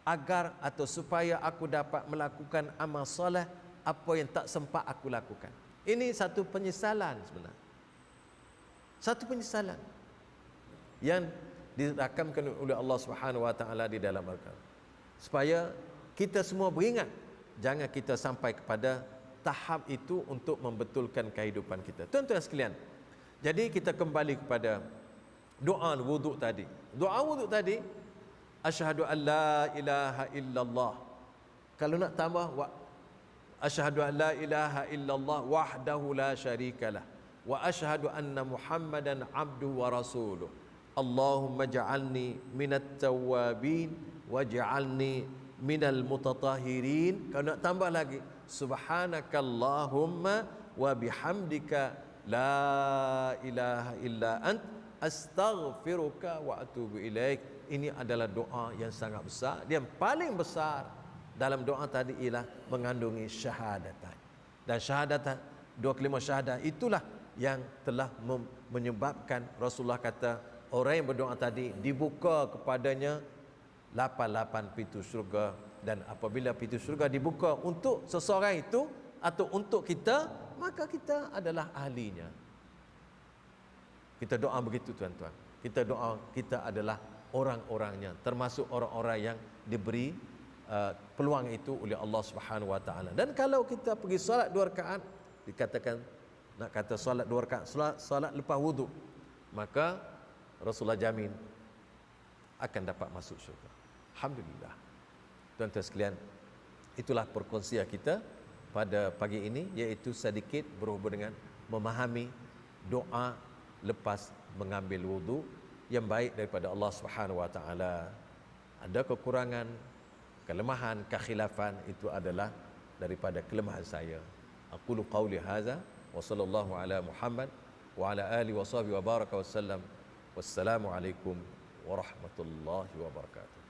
agar atau supaya aku dapat melakukan amal soleh apa yang tak sempat aku lakukan. Ini satu penyesalan sebenarnya. Satu penyesalan yang dirakamkan oleh Allah Subhanahu wa taala di dalam Al-Quran. Supaya kita semua beringat, jangan kita sampai kepada tahap itu untuk membetulkan kehidupan kita. Tuan-tuan sekalian, jadi kita kembali kepada doa wuduk tadi. Doa wuduk tadi, asyhadu an la ilaha illallah. Kalau nak tambah, asyhadu an la ilaha illallah wahdahu la syarikalah wa asyhadu anna Muhammadan abduhu wa rasuluh. Allahumma ja'alni minat tawwabin waj'alni minal mutatahhirin. Kalau nak tambah lagi, subhanakallahumma wa bihamdika la ilaha illa ant astaghfiruka wa atubu ilaik. Ini adalah doa yang sangat besar. Yang paling besar dalam doa tadi ialah mengandungi syahadatan. Dan syahadatan, dua kalimah syahadah itulah yang telah menyebabkan Rasulullah kata orang yang berdoa tadi dibuka kepadanya 88 pintu syurga, dan apabila pintu syurga dibuka untuk seseorang itu atau untuk kita, maka kita adalah ahlinya. Kita doa begitu tuan-tuan. Kita doa kita adalah orang-orangnya, termasuk orang-orang yang diberi peluang itu oleh Allah Subhanahu wa taala. Dan kalau kita pergi solat 2 rakaat, dikatakan nak kata solat 2 rakaat, solat lepas wuduk, maka Rasulullah jamin akan dapat masuk syurga. Alhamdulillah. Tuan-tuan sekalian, itulah perkongsian kita pada pagi ini, iaitu sedikit berhubung dengan memahami doa lepas mengambil wudu yang baik daripada Allah Subhanahu wa taala. Ada kekurangan, kelemahan, kekhilafan, itu adalah daripada kelemahan saya. Aqulu qauli hadza wa sallallahu ala Muhammad wa ala alihi wa sahbihi wa baraka wa sallam. Wassalamu alaikum warahmatullahi wabarakatuh.